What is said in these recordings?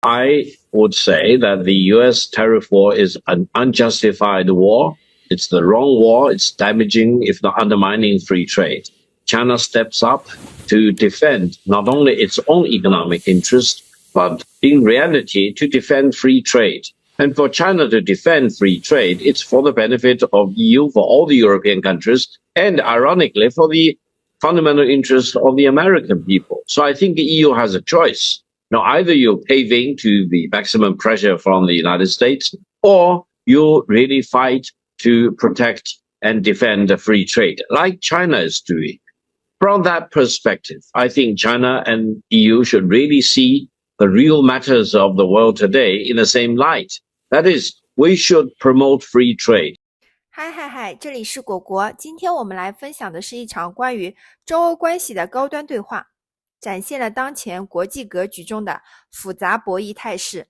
I would say that the U.S. tariff war is an unjustified war. It's the wrong war. It's damaging, if not undermining, free trade. China steps up to defend not only its own economic interest, but in reality, to defend free trade. And for China to defend free trade, it's for the benefit of EU, for all the European countries, and ironically, for the fundamental interest of the American people. So I think the EU has a choice. Now, either you're caving to the maximum pressure from the United States, or you really fight to protect and defend the free trade, like China is doing. From that perspective, I think China and EU should really see the real matters of the world today in the same light. That is, we should promote free trade. 嗨，这里是果果。今天我们来分享的是一场关于中欧关系的高端对话，展现了当前国际格局中的复杂博弈态势。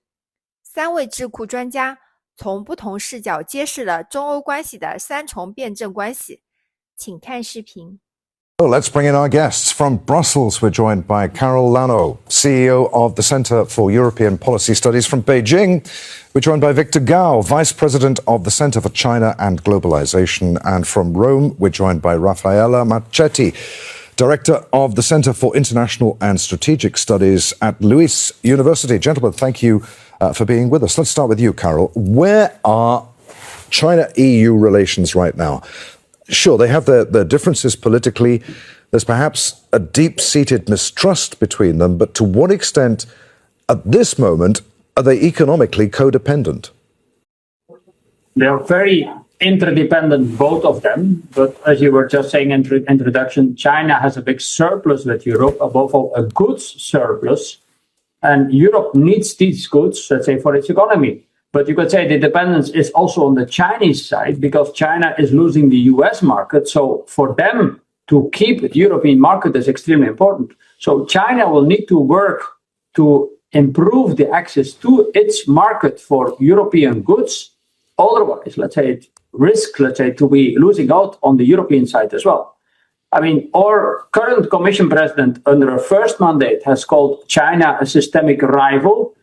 三位智库专家从不同视角揭示了中欧关系的三重辩证关系。请看视频。Let's bring in our guests. From Brussels, we're joined by Carol Lano, CEO of the Centre for European Policy Studies. From Beijing, we're joined by Victor Gao, Vice President of the Centre for China and Globalization. And from Rome, we're joined by Raffaella Marchetti, Director of the Centre for International and Strategic Studies at Luis University. Gentlemen, thank you for being with us. Let's start with you, Carol. Where are China-EU relations right now? Sure, they have their differences politically. There's perhaps a deep-seated mistrust between them, but to what extent, at this moment, are they economically codependent? They are very interdependent, both of them. But as you were just saying in introduction, China has a big surplus with Europe, above all a goods surplus. And Europe needs these goods, let's say, for its economy. But you could say the dependence is also on the Chinese side because China is losing the US market. So for them to keep the European market is extremely important. So China will need to work to improve the access to its market for European goods. Otherwise, let's say, it risks, to be losing out on the European side as well. I mean, our current Commission President under her first mandate has called China a systemic rival.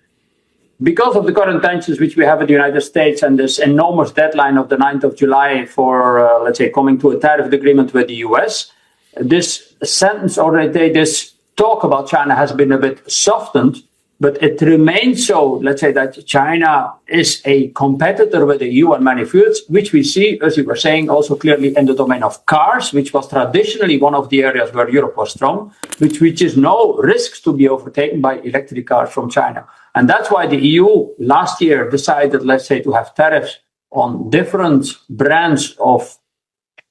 Because of the current tensions which we have in the United States and this enormous deadline of the 9th of July for, coming to a tariff agreement with the US, this sentence already, this talk about China has been a bit softened, but it remains so, that China is a competitor with the EU on many fields, which we see, as you were saying, also clearly in the domain of cars, which was traditionally one of the areas where Europe was strong, which is now risks to be overtaken by electric cars from China. And that's why the EU last year decided, to have tariffs on different brands of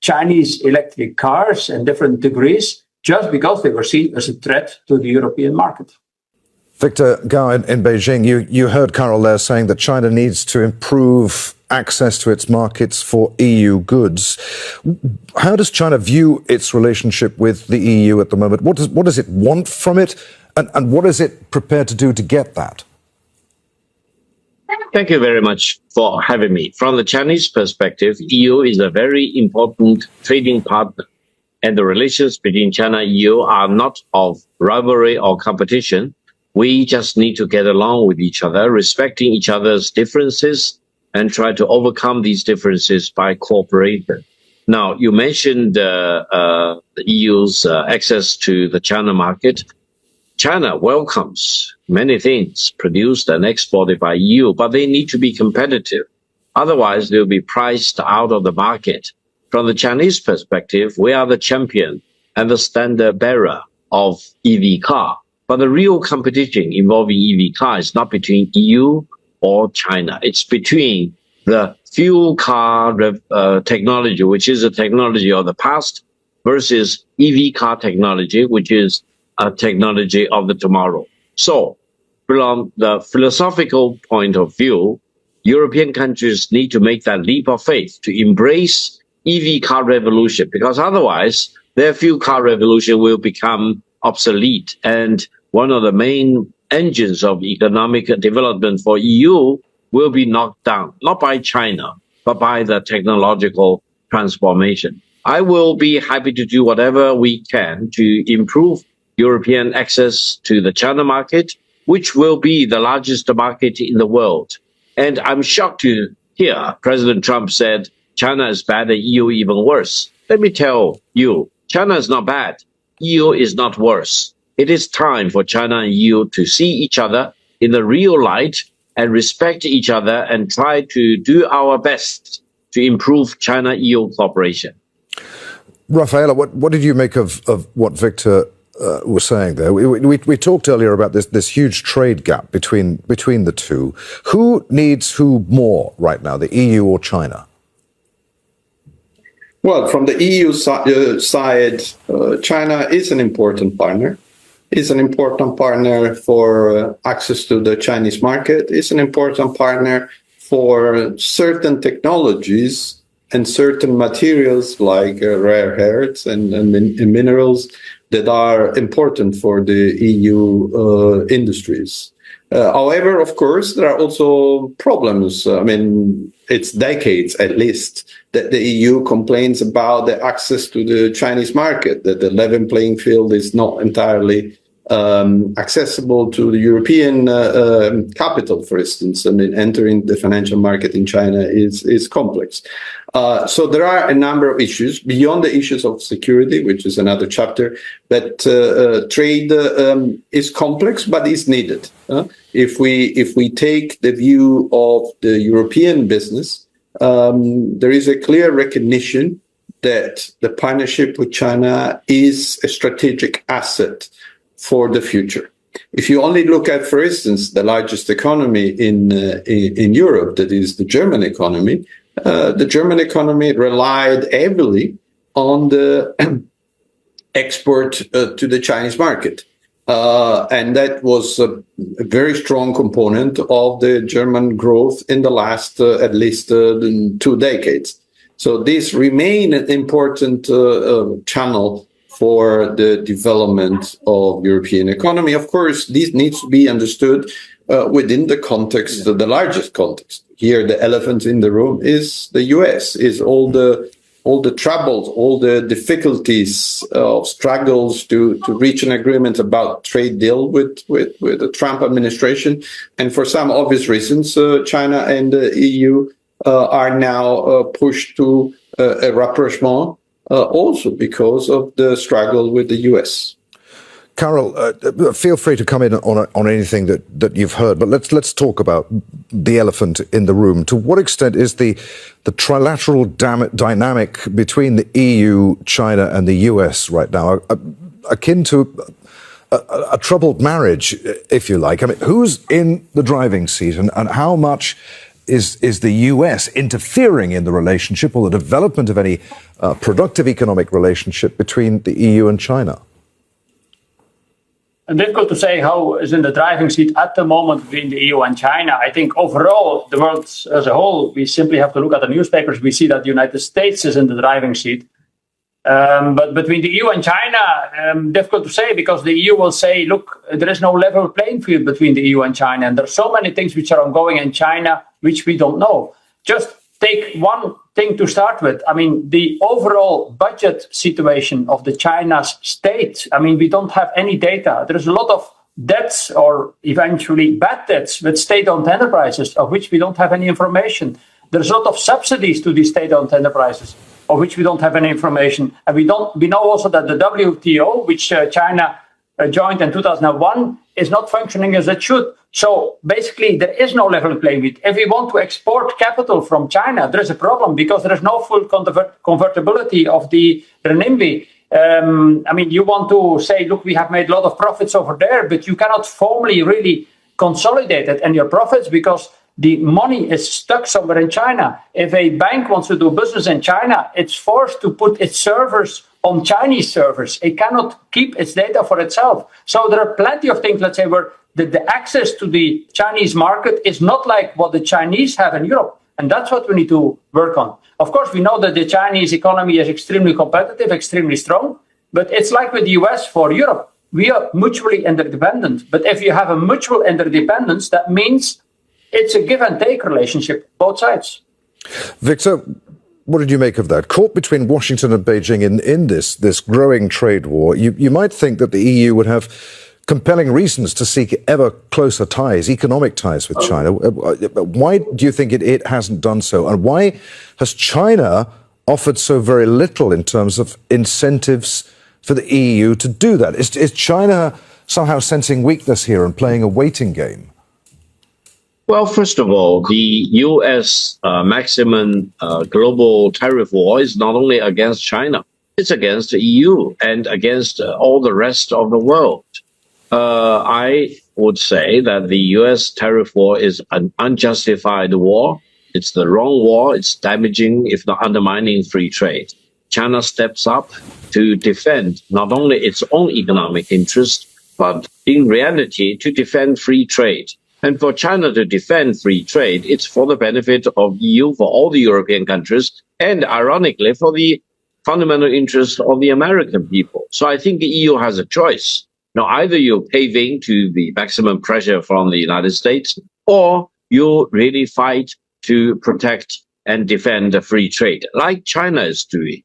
Chinese electric cars in different degrees, just because they were seen as a threat to the European market. Victor Gao in Beijing, you heard Carol there saying that China needs to improve access to its markets for EU goods. How does China view its relationship with the EU at the moment? What does it want from it? And what is it prepared to do to get that? Thank you very much for having me. From the Chinese perspective, EU is a very important trading partner. And the relations between China and EU are not of rivalry or competition. We just need to get along with each other, respecting each other's differences, and try to overcome these differences by cooperation. Now, you mentioned the EU's access to the China market. China welcomes many things produced and exported by EU, but they need to be competitive. Otherwise, they'll be priced out of the market. From the Chinese perspective, we are the champion and the standard bearer of EV car. But the real competition involving EV car is not between EU or China. It's between the fuel car technology, which is a technology of the past, versus EV car technology, which is a technology of the tomorrow. So, from the philosophical point of view, European countries need to make that leap of faith to embrace EV car revolution, because otherwise their fuel car revolution will become obsolete. And one of the main engines of economic development for EU will be knocked down, not by China, but by the technological transformation. I will be happy to do whatever we can to improve European access to the China market which will be the largest market in the world. And I'm shocked to hear President Trump said China is bad and EU even worse. Let me tell you, China is not bad. EU is not worse. It is time for China and EU to see each other in the real light and respect each other and try to do our best to improve China-EU cooperation. Rafaela, what did you make of what Victor was saying there? We talked earlier about this huge trade gap between the two. Who needs who more right now, the EU or China? Well, from the EU side, China is an important partner. Is an important partner for access to the Chinese market. Is an important partner for certain technologies and certain materials like rare earths and minerals that are important for the EU industries. However, of course, there are also problems. I mean, it's decades at least that the EU complains about the access to the Chinese market, that the level playing field is not entirely accessible to the European capital, for instance. I mean, entering the financial market in China is complex. So there are a number of issues beyond the issues of security, which is another chapter, but trade is complex, but is needed. If we take the view of the European business, there is a clear recognition that the partnership with China is a strategic asset for the future. If you only look at, for instance, the largest economy in Europe, that is the German economy relied heavily on the export to the Chinese market. And that was a very strong component of the German growth in the last at least 2 decades. So this remains an important channel for the development of European economy. Of course, this needs to be understood within the context, the largest context. Here, the elephant in the room is the US, is all the troubles, all the difficulties, struggles to reach an agreement about trade deal with the Trump administration. And for some obvious reasons, China and the EU are now pushed to a rapprochement, also because of the struggle with the US. Carol, feel free to come in on anything that you've heard, but let's talk about the elephant in the room. To what extent is the trilateral dynamic between the EU, China, and the US right now akin to a troubled marriage, if you like? I mean, who's in the driving seat, and how much is the US interfering in the relationship or the development of any productive economic relationship between the EU and China? And difficult to say how is in the driving seat at the moment between the EU and China. I think overall, the world as a whole, we simply have to look at the newspapers. We see that the United States is in the driving seat. But between the EU and China, difficult to say, because the EU will say, look, there is no level playing field between the EU and China. And there are so many things which are ongoing in China which we don't know. Just take one thing to start with. I mean, the overall budget situation of the China's state. I mean, we don't have any data. There's a lot of debts or eventually bad debts with state-owned enterprises of which we don't have any information. There's a lot of subsidies to these state-owned enterprises of which we don't have any information. And we know also that the WTO, which China joined in 2001, is not functioning as it should. So basically, there is no level playing field. If we want to export capital from China, there is a problem because there is no full convertibility of the renminbi. I mean, you want to say, look, we have made a lot of profits over there, but you cannot formally really consolidate it and your profits because the money is stuck somewhere in China. If a bank wants to do business in China, it's forced to put its servers on Chinese servers. It cannot keep its data for itself. So there are plenty of things, let's say, where the access to the Chinese market is not like what the Chinese have in Europe. And that's what we need to work on. Of course, we know that the Chinese economy is extremely competitive, extremely strong. But it's like with the US for Europe. We are mutually interdependent. But if you have a mutual interdependence, that means it's a give and take relationship, both sides. Victor, what did you make of that? Caught between Washington and Beijing in this growing trade war, you might think that the EU would have compelling reasons to seek ever closer ties, economic ties with China. Why do you think it hasn't done so? And why has China offered so very little in terms of incentives for the EU to do that? Is China somehow sensing weakness here and playing a waiting game? Well, first of all, the U.S. Maximum global tariff war is not only against China, it's against the EU and against all the rest of the world. I would say that the U.S. tariff war is an unjustified war. It's the wrong war. It's damaging, if not undermining, free trade. China steps up to defend not only its own economic interest, but in reality to defend free trade. And for China to defend free trade, it's for the benefit of EU, for all the European countries, and ironically, for the fundamental interest of the American people. So I think the EU has a choice. Now, either you're caving to the maximum pressure from the United States, or you really fight to protect and defend the free trade, like China is doing.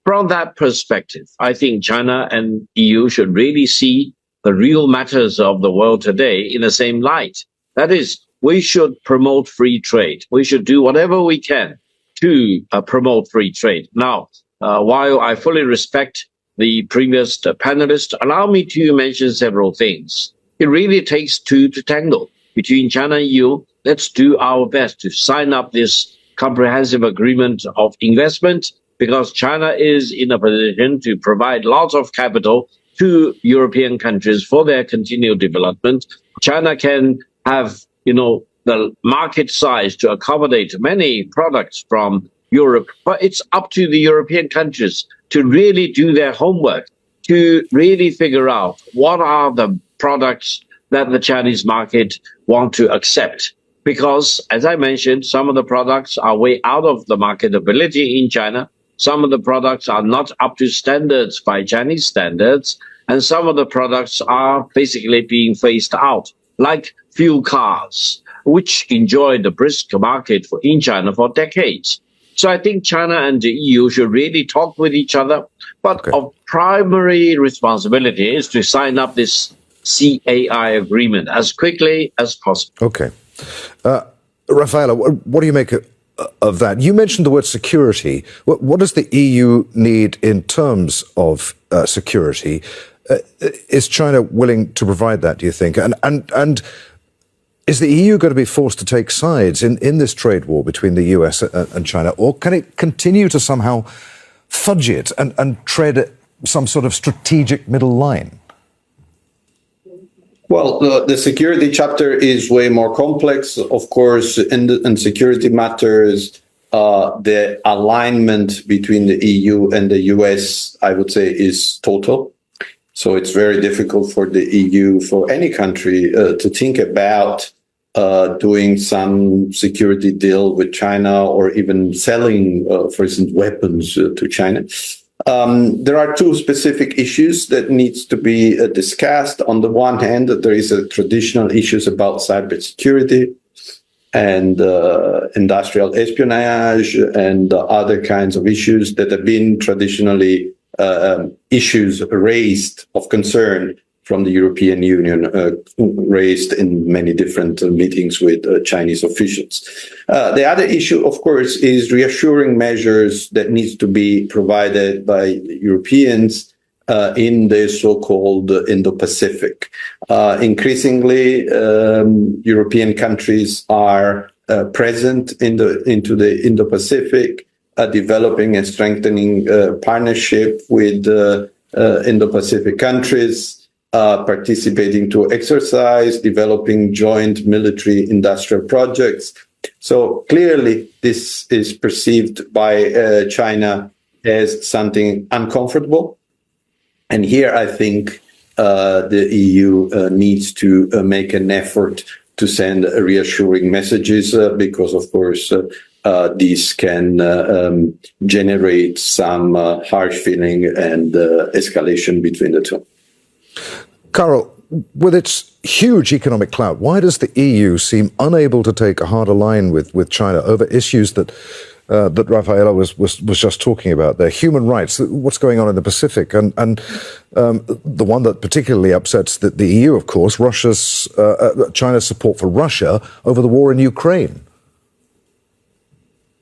From that perspective, I think China and EU should really see the real matters of the world today in the same light. That is, we should promote free trade. We should do whatever we can to promote free trade. Now, while I fully respect the previous panelist, allow me to mention several things. It really takes two to tango. Between China and EU, let's do our best to sign up this comprehensive agreement of investment, because China is in a position to provide lots of capital to European countries for their continued development. China can have, the market size to accommodate many products from Europe, but it's up to the European countries to really do their homework, to really figure out what are the products that the Chinese market want to accept. Because, as I mentioned, some of the products are way out of the marketability in China. Some of the products are not up to standards by Chinese standards. And some of the products are basically being phased out, like fuel cars, which enjoyed the brisk market in China for decades. So I think China and the EU should really talk with each other. But of primary responsibility is to sign up this CAI agreement as quickly as possible. Okay. Rafaela, what do you make of that? You mentioned the word security. What does the EU need in terms of security? Is China willing to provide that, do you think? And is the EU going to be forced to take sides in this trade war between the US and China? Or can it continue to somehow fudge it and tread some sort of strategic middle line? Well, the security chapter is way more complex. Of course, in security matters, the alignment between the EU and the US, I would say, is total. So it's very difficult for the EU, for any country, to think about doing some security deal with China or even selling, for instance, weapons to China. There are two specific issues that needs to be discussed. On the one hand, there is traditional issues about cybersecurity and industrial espionage and other kinds of issues that have been traditionally issues raised of concern from the European Union, raised in many different meetings with Chinese officials. The other issue, of course, is reassuring measures that needs to be provided by Europeans in the so-called Indo-Pacific. Increasingly, European countries are present into the Indo-Pacific, developing and strengthening partnership with Indo-Pacific countries, participating to exercise, developing joint military industrial projects. So clearly, this is perceived by China as something uncomfortable. And here, I think the EU needs to make an effort to send reassuring messages because, of course, these can generate some harsh feeling and escalation between the two. Carol, with its huge economic clout, why does the EU seem unable to take a harder line with China over issues that that Rafaela was just talking about there. Human rights, what's going on in the Pacific, and the one that particularly upsets the EU, of course, China's support for Russia over the war in Ukraine.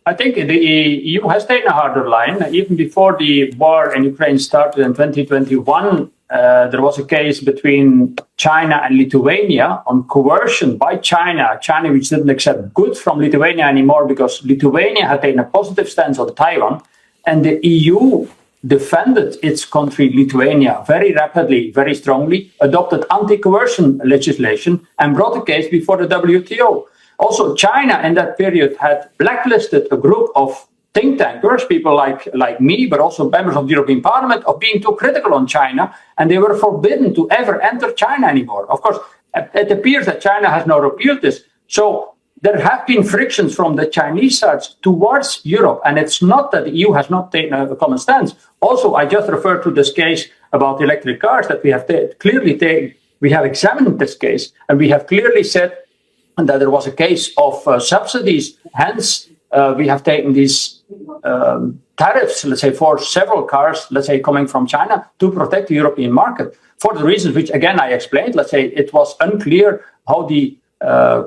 I think the EU has taken a harder line. Even before the war in Ukraine started in 2021, there was a case between China and Lithuania on coercion by China, which didn't accept goods from Lithuania anymore because Lithuania had taken a positive stance on Taiwan, and the EU defended its country, Lithuania, very rapidly, very strongly, adopted anti-coercion legislation, and brought a case before the WTO. Also, China in that period had blacklisted a group of think tankers, people like me, but also members of the European Parliament, of being too critical on China, and they were forbidden to ever enter China anymore. Of course, it appears that China has now repealed this. So there have been frictions from the Chinese side towards Europe, and it's not that the EU has not taken a common stance. Also, I just referred to this case about electric cars that we have we have examined this case, and we have clearly said that there was a case of subsidies. Hence, we have taken these tariffs, let's say, for several cars, let's say, coming from China to protect the European market for the reasons which, again, I explained. Let's say it was unclear how the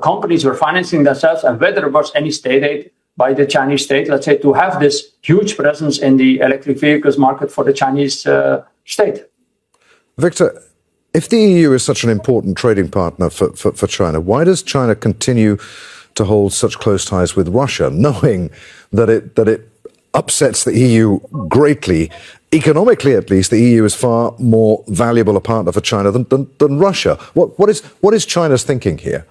companies were financing themselves and whether there was any state aid by the Chinese state, let's say, to have this huge presence in the electric vehicles market for the Chinese state. Victor, if the EU is such an important trading partner for China, why does China continue to hold such close ties with Russia, knowing that it upsets the EU greatly? Economically, at least, the EU is far more valuable a partner for China than Russia. What is China's thinking here?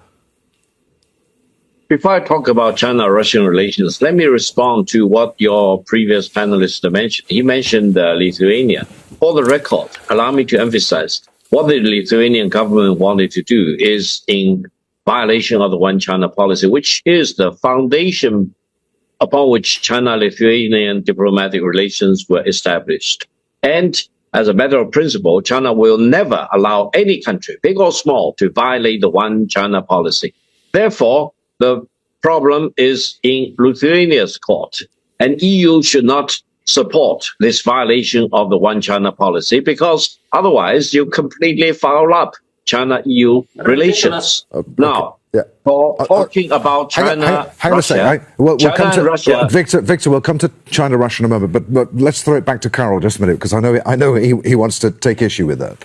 Before I talk about China-Russian relations, let me respond to what your previous panelist mentioned. He mentioned Lithuania. For the record, allow me to emphasize, what the Lithuanian government wanted to do is in violation of the One China policy, which is the foundation upon which China-Lithuanian diplomatic relations were established. And as a matter of principle, China will never allow any country, big or small, to violate the One China policy. Therefore, the problem is in Lithuania's court, and EU should not support this violation of the One China policy, because otherwise you completely foul up China-EU relations. Okay. Now, for talking about China, hang on a second. We'll come to Russia. Victor, we'll come to China-Russia in a moment, but let's throw it back to Karol just a minute, because I know he wants to take issue with that.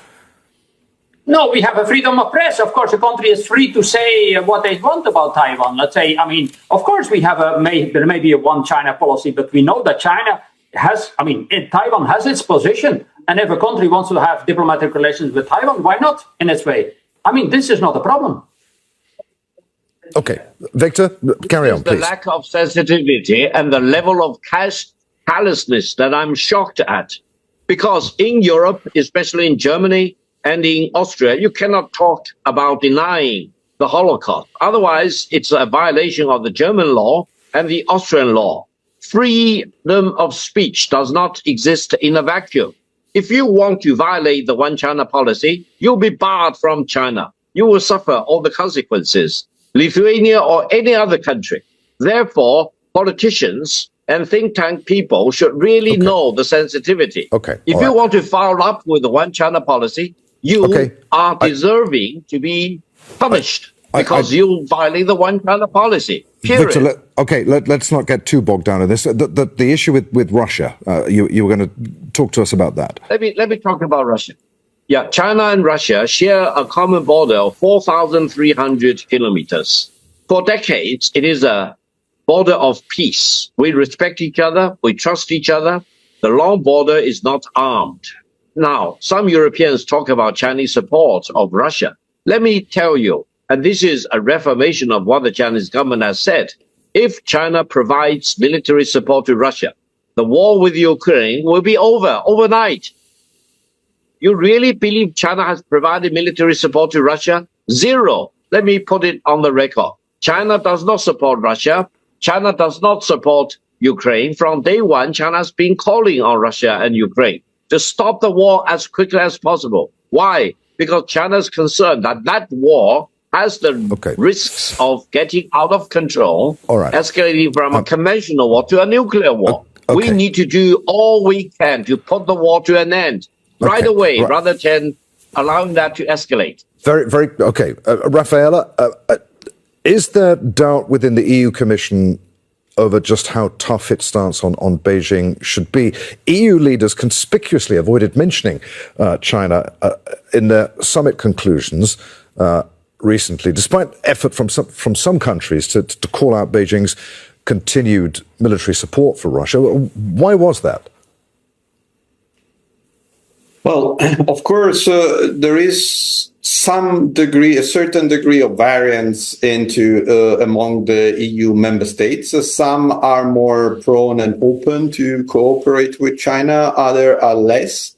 No, we have a freedom of press. Of course, a country is free to say what they want about Taiwan. Let's say, I mean, of course, we have there may be a one China policy, but we know that China has, Taiwan has its position. And if a country wants to have diplomatic relations with Taiwan, why not in its way? This is not a problem. Okay, Victor, carry on, please. The lack of sensitivity and the level of callousness that I'm shocked at. Because in Europe, especially in Germany and in Austria, you cannot talk about denying the Holocaust. Otherwise, it's a violation of the German law and the Austrian law. Freedom of speech does not exist in a vacuum. If you want to violate the One China policy, you'll be barred from China. You will suffer all the consequences, Lithuania or any other country. Therefore, politicians and think tank people should really know the sensitivity. Okay. If you want to foul up with the One China policy, you are deserving to be punished because you violate the One China policy. Period. Victor, let's not get too bogged down in this. The issue with Russia, you were going to talk to us about that. Let me talk about Russia. Yeah, China and Russia share a common border of 4,300 kilometers. For decades, it is a border of peace. We respect each other. We trust each other. The long border is not armed. Now, some Europeans talk about Chinese support of Russia. Let me tell you, and this is a reformation of what the Chinese government has said. If China provides military support to Russia, the war with Ukraine will be over overnight. You really believe China has provided military support to Russia? Zero. Let me put it on the record. China does not support Russia. China does not support Ukraine. From day one, China has been calling on Russia and Ukraine to stop the war as quickly as possible. Why? Because China is concerned that war has the risks of getting out of control, escalating from a conventional war to a nuclear war. We need to do all we can to put the war to an end right away, rather than allowing that to escalate. Very okay. Raffaella, is there doubt within the EU Commission over just how tough its stance on Beijing should be? EU leaders conspicuously avoided mentioning China in their summit conclusions recently, despite effort from some countries to call out Beijing's continued military support for Russia. Why was that? Well, of course, there is a certain degree of variance among the EU member states. Some are more prone and open to cooperate with China, others are less.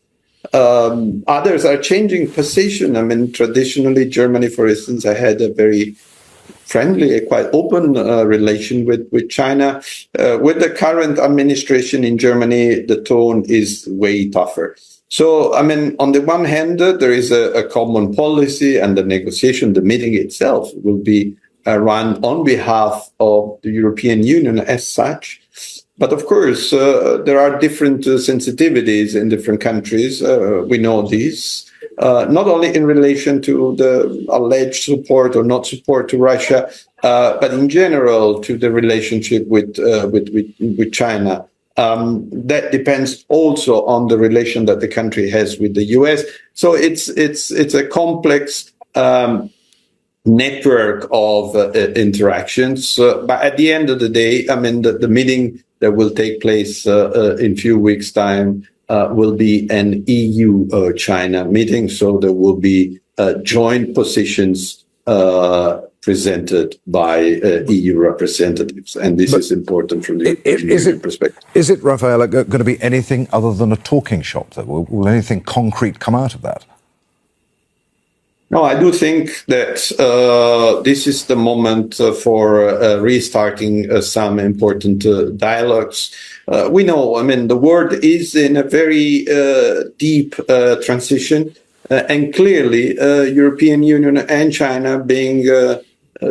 Others are changing position. I mean, traditionally, Germany, for instance, had a very friendly, a quite open relation with China. With the current administration in Germany, the tone is way tougher. So, I mean, on the one hand, there is a common policy, and the negotiation, the meeting itself will be run on behalf of the European Union as such. But of course, there are different sensitivities in different countries. We know this, not only in relation to the alleged support or not support to Russia, but in general to the relationship with China. That depends also on the relation that the country has with the US. So it's a complex network of interactions. But at the end of the day, I mean, the meeting that will take place in a few weeks' time will be an EU-China meeting. So there will be joint positions presented by EU representatives, and this is important from the European perspective. Is it, Raffaella, going to be anything other than a talking shop? Will anything concrete come out of that? No, I do think that this is the moment for restarting some important dialogues. We know, I mean, the world is in a very deep transition, and clearly, European Union and China, being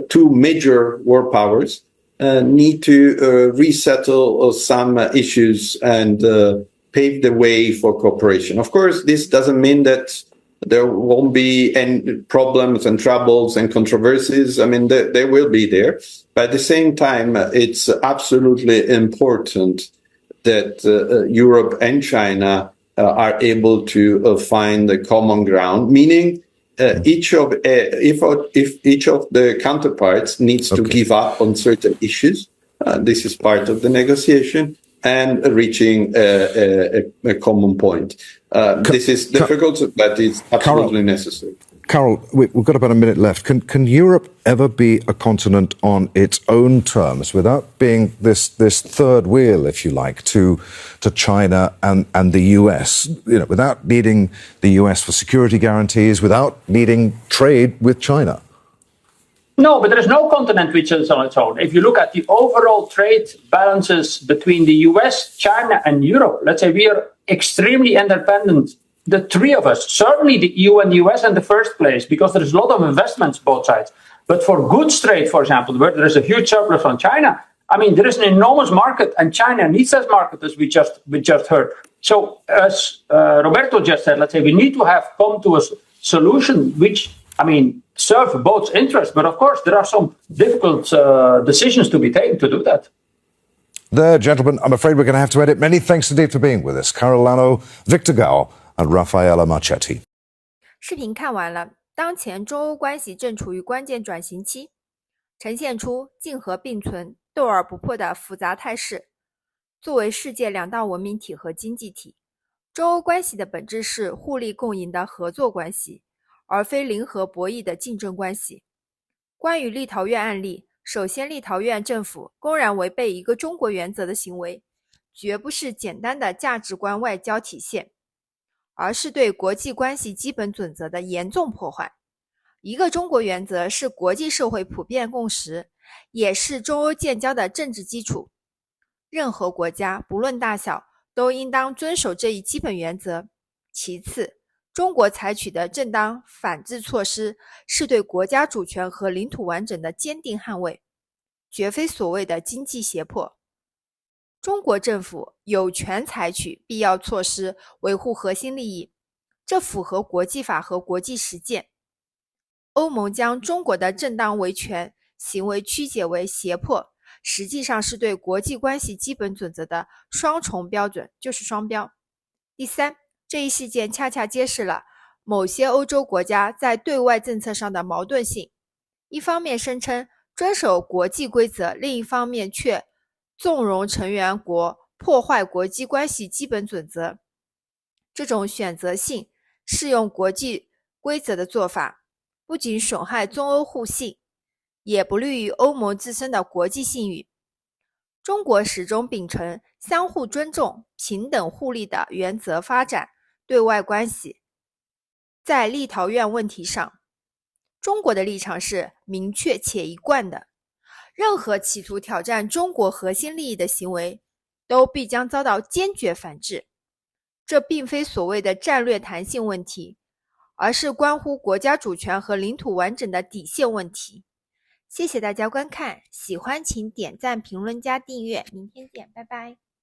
two major war powers, need to resettle some issues and pave the way for cooperation. Of course, this doesn't mean that there won't be any problems and troubles and controversies. I mean, they will be there. But at the same time, it's absolutely important that Europe and China are able to find a common ground, meaning if each of the counterparts needs to give up on certain issues, this is part of the negotiation, and reaching a common point. This is difficult, but it's absolutely necessary. Carol, we've got about a minute left. Can Europe ever be a continent on its own terms without being this third wheel, if you like, to China and the US? You know, without needing the US for security guarantees, without needing trade with China? No, but there is no continent which is on its own. If you look at the overall trade balances between the US, China, and Europe, let's say we are extremely independent. The three of us, certainly the EU and the US in the first place, because there is a lot of investments both sides. But for goods trade, for example, where there is a huge surplus from China, I mean, there is an enormous market, and China needs that market, as we just heard. So, as Roberto just said, let's say we need to have come to a solution which, I mean, serve both interests. But of course, there are some difficult decisions to be taken to do that. There, gentlemen, I'm afraid we're going to have to edit. Many thanks indeed for being with us. Carol Lano, Victor Gao, and Raffaella Marchetti. 视频看完了，当前中欧关系正处于关键转型期，呈现出竞合并存、斗而不破的复杂态势。作为世界两大文明体和经济体，中欧关系的本质是互利共赢的合作关系，而非零和博弈的竞争关系。关于立陶宛案例，首先，立陶宛政府公然违背一个中国原则的行为，绝不是简单的价值观外交体现，而是对国际关系基本准则的严重破坏。一个中国原则是国际社会普遍共识，也是中欧建交的政治基础。任何国家不论大小都应当遵守这一基本原则。其次，中国采取的正当反制措施是对国家主权和领土完整的坚定捍卫，绝非所谓的经济胁迫。中国政府有权采取必要措施维护核心利益，这符合国际法和国际实践。欧盟将中国的正当维权行为曲解为胁迫，实际上是对国际关系基本准则的双重标准，就是双标。第三，这一事件恰恰揭示了某些欧洲国家在对外政策上的矛盾性，一方面声称遵守国际规则，另一方面却纵容成员国破坏国际关系基本准则。这种选择性适用国际规则的做法，不仅损害中欧互信，也不利于欧盟自身的国际信誉。中国始终秉承相互尊重、平等互利的原则发展对外关系。在立陶宛问题上，中国的立场是明确且一贯的，任何企图挑战中国核心利益的行为都必将遭到坚决反制。这并非所谓的战略弹性问题，而是关乎国家主权和领土完整的底线问题。谢谢大家观看，喜欢请点赞、评论加订阅，明天见，拜拜。